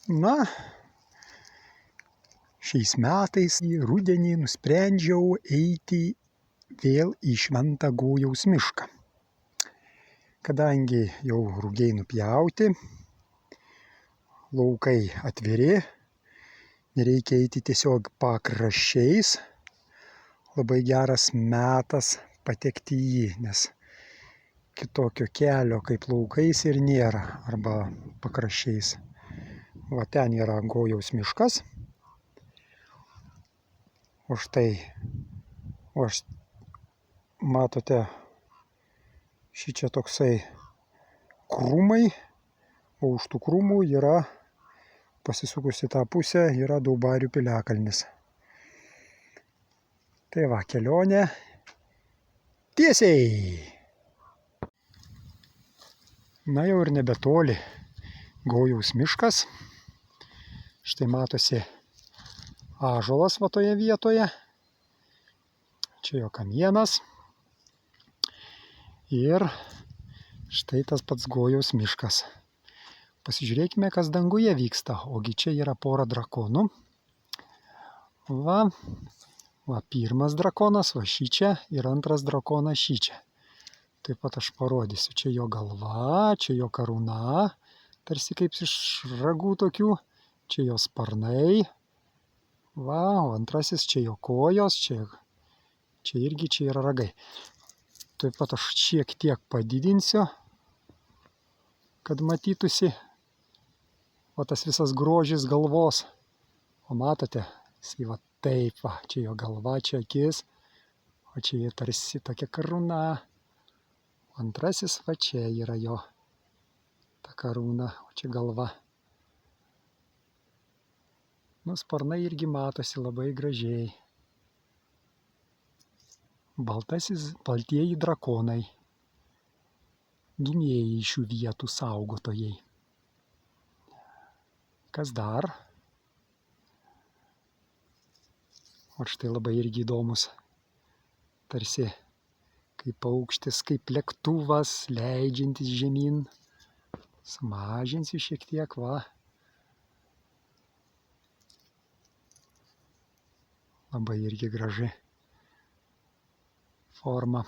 Na, šiais metais į rudenį nusprendžiau eiti vėl į Šventą Gojaus mišką. Kadangi jau rugiai nupjauti, laukai atviri, nereikia eiti tiesiog pakraščiais, labai geras metas patekti į jį, nes kitokio kelio kaip laukais ir nėra, arba pakraščiais. Va ten yra Gojaus miškas. O štai, matote, šičia toksai krūmai, o už tų krūmų yra, pasisukus į tą pusę, yra Daubarių piliakalnis. Tai va, kelionė tiesiai. Na jau ir nebetoli Gojaus miškas. Štai matosi ąžuolas va toje vietoje. Čia jo kamienas. Ir štai tas pats Gojaus miškas. Pasižiūrėkime, kas danguje vyksta. Ogi čia yra pora drakonų. Va pirmas drakonas, va šičia, ir antras drakonas šičia. Taip pat aš parodysiu. Čia jo galva, čia jo karūna, tarsi kaip iš ragų tokių. Čia jo sparnai. Va, o antrasis čia jo kojos, čia irgi čia yra ragai. Taip pat aš šiek tiek padidinsiu, kad matytųsi va tas visas grožis galvos. O matote, jisai va taip va, čia jo galva, čia akis, o čia tarsi tokia karūna. Antrasis va čia yra jo ta karūna, o čia galva. Nu, sparnai irgi matosi labai gražiai. Baltieji drakonai. Gynėjai šių vietų saugotojai. Kas dar? O štai labai irgi įdomus. Tarsi kaip paukštis, kaip lėktuvas, leidžiantis žemyn. Sumažinsiu šiek tiek, va. Labai irgi graži forma.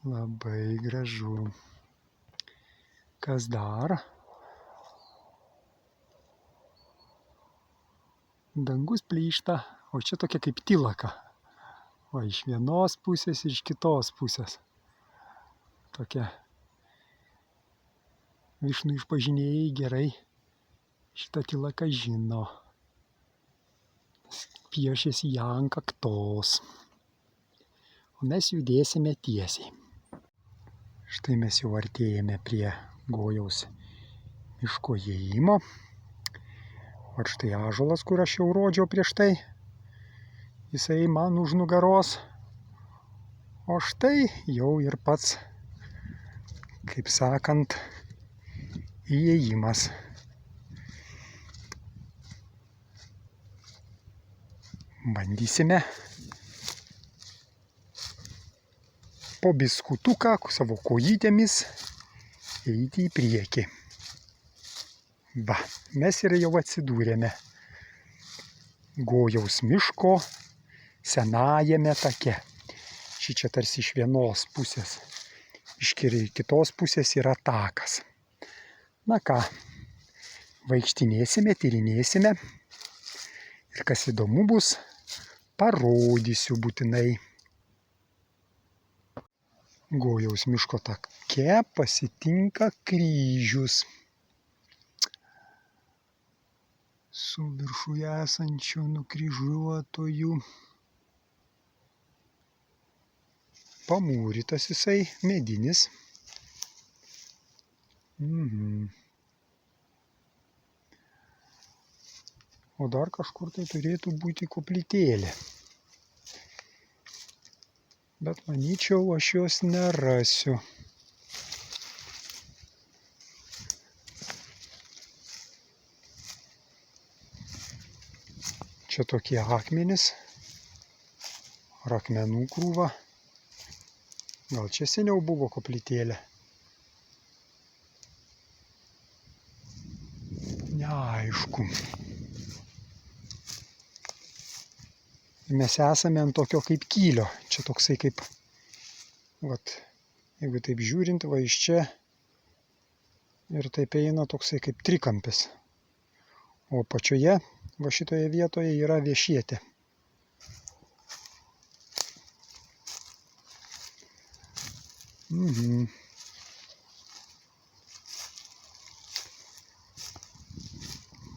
Labai gražu. Kas dar? Dangus plyšta, o čia tokia kaip tylaka. O iš vienos pusės ir iš kitos pusės. Tokia. Višnų išpažinėjai gerai šitą tylaką žino. Piešėsi ją ant kaktos. O mes judėsime tiesiai. Štai mes jau artėjame prie Gojaus miško įėjimo. O štai ąžuolas, kur aš jau rodžiau prieš tai. Jisai man už nugaros. O štai jau ir pats, kaip sakant, įėjimas. Bandysime po biskutuką savo kojytėmis eiti į priekį. Va, mes ir jau atsidūrėme Gojaus miško senajame take. Šičia tarsi iš vienos pusės, iš kitos pusės yra takas. Na ką, vaikštinėsime, tyrinėsime ir kas įdomu bus, parodysiu būtinai. Gojaus miško take pasitinka kryžius su viršuje esančiu nukryžiuotoju. Pamūrytas jisai, medinis. O dar kažkur tai turėtų būti koplytėlė. Bet manyčiau, aš jos nerasiu. Čia tokie akmenys. ir akmenų krūva. Gal čia seniau buvo koplytėlė? Neaišku. Mes esame ant tokio kaip kylio. Čia toksai kaip, vat, jeigu taip žiūrint, va iš čia ir taip eina toksai kaip trikampis. O pačioje, va šitoje vietoje yra viešietė.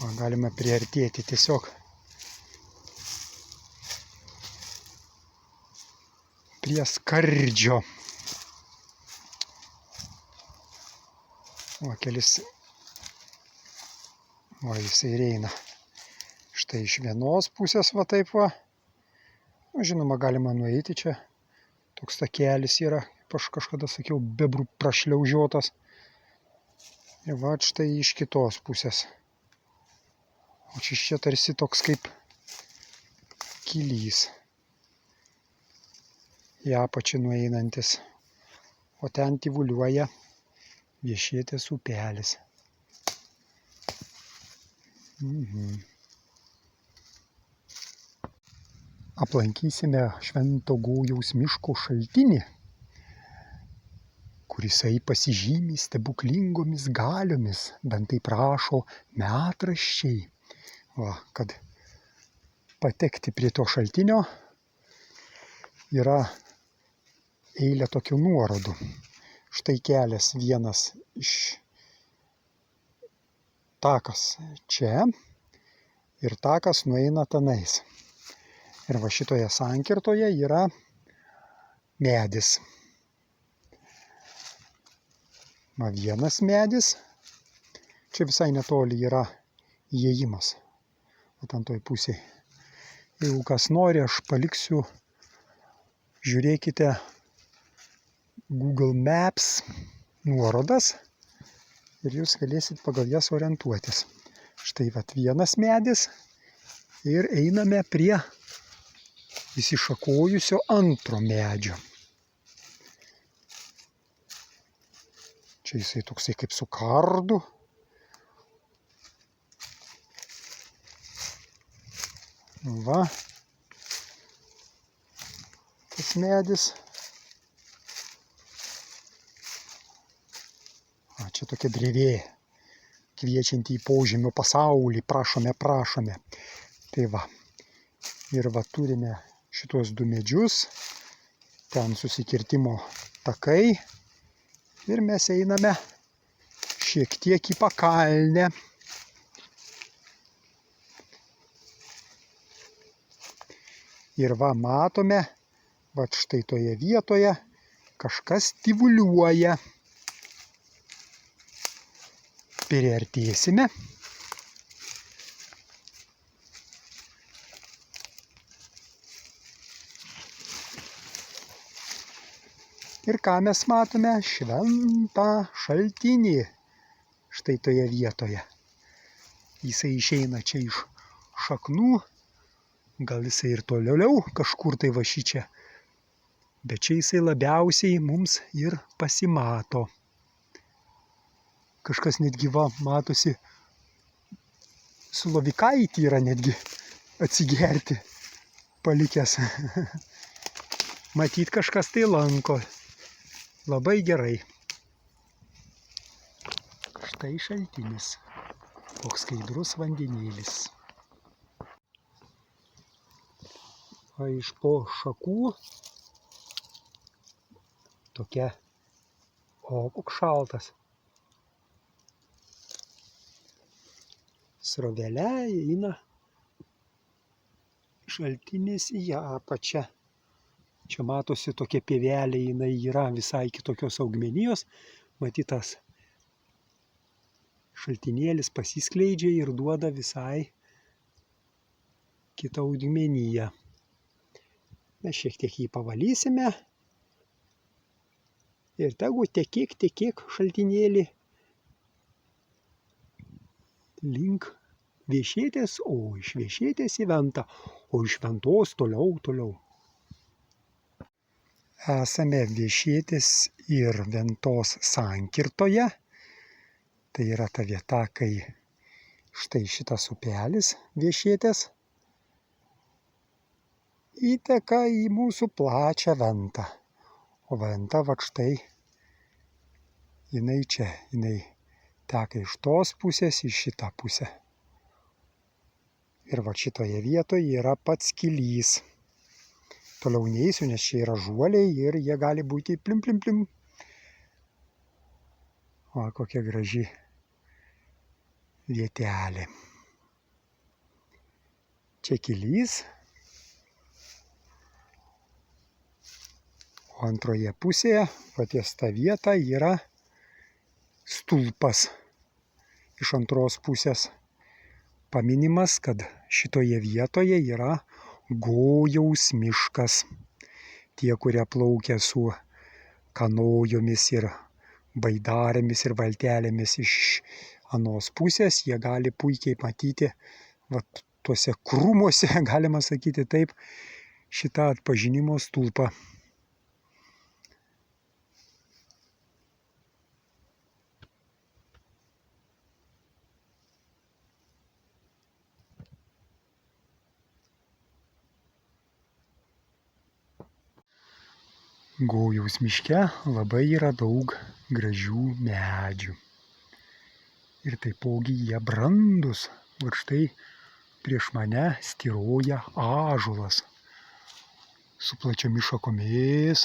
Va, galime priartėti tiesiog prie skardžio. Va, kelis. Va, jisai eina. Štai iš vienos pusės, va taip va. Nu, žinoma, galima nueiti čia. Toks takelis yra, kaip aš kažkada sakiau, bebrų prašliaužiotas. Ir va, štai iš kitos pusės. O čia tarsi toks kaip kylys. Į apačią nueinantis. O ten tyvuliuoja Viešietės upelis. Aplankysime Švento Gojaus miško šaltinį, kurisai pasižymi stebuklingomis galiomis, bent taip rašo metraščiai. Va, kad patekti prie to šaltinio yra eilė tokių nuorodų. Štai kelias vienas iš takas čia ir takas nueina tenais. Ir va šitoje sankirtoje yra medis. Va vienas medis. Čia visai netoli yra įėjimas. O ten toj pusėje. Jeigu kas nori, aš paliksiu. Žiūrėkite Google Maps nuorodas ir jūs galėsit pagal jas orientuotis. Štai vat vienas medis ir einame prie įsišakojusio antro medžio. Čia jisai toksai kaip su kardu. Va. Tas medis. Čia tokia drevė, kviečianti į požemio pasaulį, prašome, prašome. Tai va, ir va turime šitos du medžius, ten susikirtimo takai ir mes einame šiek tiek į pakalnę. Ir va matome, va štai toje vietoje kažkas tyvuliuoja. Priartėsime. Ir ką mes matome? Šventą šaltinį. Štai toje vietoje. Jisai išeina čia iš šaknų. Gal jisai ir toliau kažkur tai va šičia. Bet čia jisai labiausiai mums ir pasimato. Kažkas netgi va, matosi, Slovikaitį yra netgi atsigerti palikęs. Matyt, kažkas tai lanko. Labai gerai. Štai šaltinis. Koks skaidrus vandenėlis. O iš po šakų tokia, o koks šaltas. Srovelė eina šaltinis į apačią. Čia matosi tokia pievelė, jinai yra visai kitokios augmenijos. Matytas šaltinėlis pasiskleidžia ir duoda visai kitą augmeniją. Mes šiek tiek jį pavalysime. Ir tegu tekėk šaltinėlį link Viešietės, o iš Viešietės į Ventą, o iš Ventos toliau. esame Viešėtės ir Ventos sankirtoje. Tai yra ta vieta, kai štai šitas upelis Viešėtės įteka į mūsų plačią Ventą. O Venta, va štai, jinai čia, jinai teka iš tos pusės į šitą pusę. Ir va šitoje vietoje yra pats Kilys. Toliau neįsiu, nes čia yra žuoliai ir jie gali būti plim plim plim. O kokia graži vietelė. Čia Kilys. O antroje pusėje, paties tą vietą, yra stulpas. Iš antros pusės paminimas, kad šitoje vietoje yra Gojaus miškas. Tie, kurie plaukia su kanojomis ir baidarėmis ir valtelėmis iš anos pusės, jie gali puikiai matyti, va, tuose krūmuose, galima sakyti taip, šitą atpažinimo stulpą. Gojaus miške labai yra daug gražių medžių. Ir taipogi jie brandus. Va štai prieš mane styroja ąžuolas su plačiomis šakomis.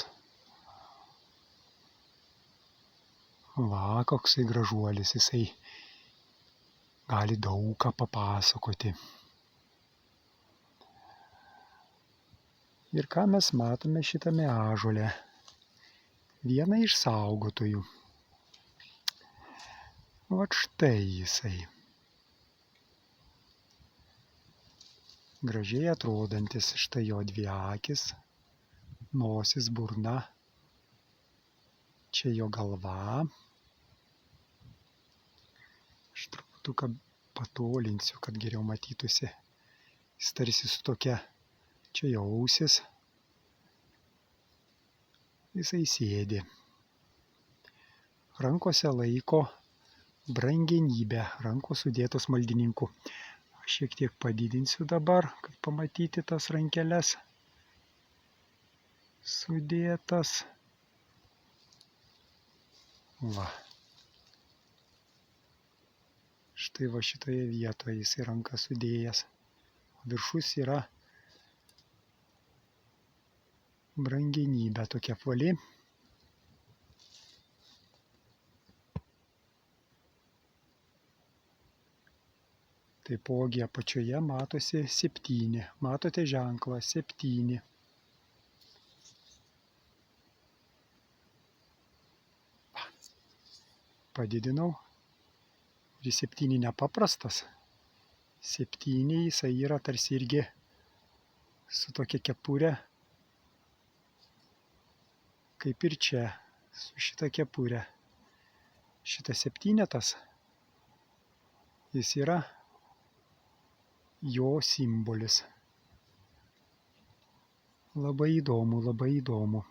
Va, koksai gražuolis, jisai gali daug ką papasakoti. Ir ką mes matome šitame ąžuole? Vieną iš saugotojų. Vat štai jisai. Gražiai atrodantis, štai jo dvi akis, nosis, burna, čia jo galva. Aš truputuką patolinsiu, kad geriau matytųsi. Jis tarsi su tokia, čia jo ausis. Jisai sėdi. Rankose laiko brangenybę, rankos sudėtos maldininkų. Aš šiek tiek padidinsiu dabar, kad pamatyti tas rankeles sudėtas. Va. Štai va šitoje vietoje jisai ranką sudėjęs. Viršus yra brangenybė tokia apvali. Taipogi apačioje matosi 7. Matote ženklą 7. Padidinau. Ir 7 nepaprastas. 7 jisai yra tarsi irgi su tokia kepurė. Kaip ir čia, su šita kepurė. Šitas 7, jis yra jo simbolis. Labai įdomu, labai įdomu.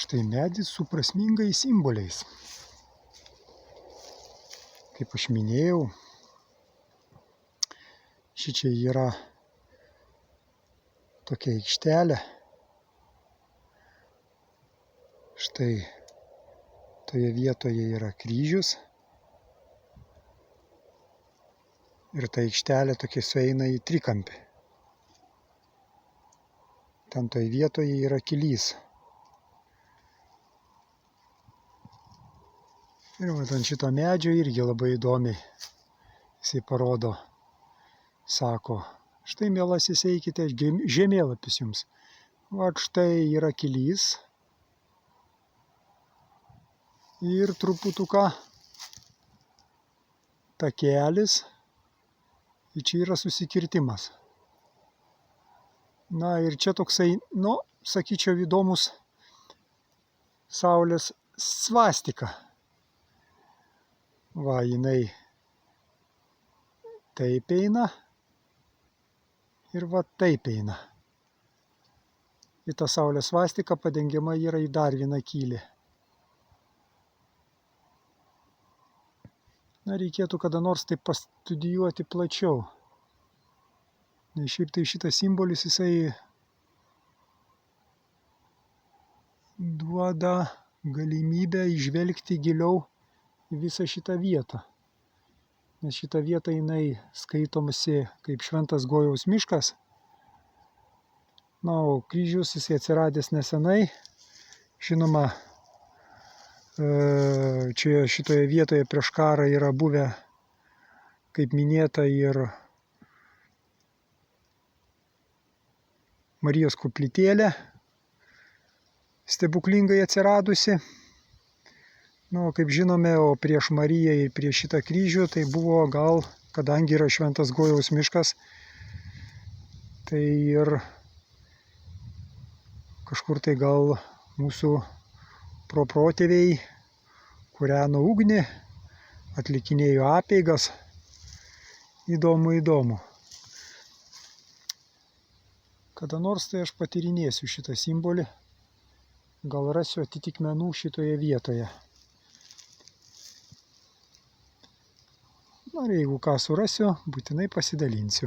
Štai medis su prasmingais simboliais. Kaip aš minėjau, šičia yra tokia aikštelė. Štai toje vietoje yra kryžius. Ir ta aikštelė tokia sueina į trikampį. Ten toje vietoje yra Kilys. Ir vat ant šito medžio irgi labai įdomiai jisai parodo, sako, štai mielasis eikite, žemėlapis jums. Vat štai yra Kilys. Ir truputuką takelis. Ir čia yra susikirtimas. Na ir čia toksai, nu, sakyčiau, įdomus saulės svastika. Va, jinai taip eina ir va taip eina. į tą saulės svastiką padengiama yra į dar vieną kylį. Na, reikėtų kada nors taip pastudijuoti plačiau. Nes šiaip tai šitas simbolis jisai duoda galimybę įžvelgti giliau į visą šitą vietą. Nes šitą vietą jinai skaitomasi kaip Šventas Gojaus miškas. Na, o kryžius jisai atsiradęs nesenai. Žinoma, čia šitoje vietoje prieš karą yra buvę, kaip minėta, ir Marijos koplytėlė stebuklingai atsiradusi. Na, kaip žinome, o prieš Mariją ir prieš šitą kryžių tai buvo gal, kadangi yra Šventas Gojaus miškas, tai ir kažkur tai gal mūsų proprotėviai kūreno ugnį, atlikinėjo apeigas. Įdomu. Kada nors tai aš patyrinėsiu šitą simbolį, gal rasiu atitikmenų šitoje vietoje. Na, ir jeigu ką surasiu, būtinai pasidalinsiu.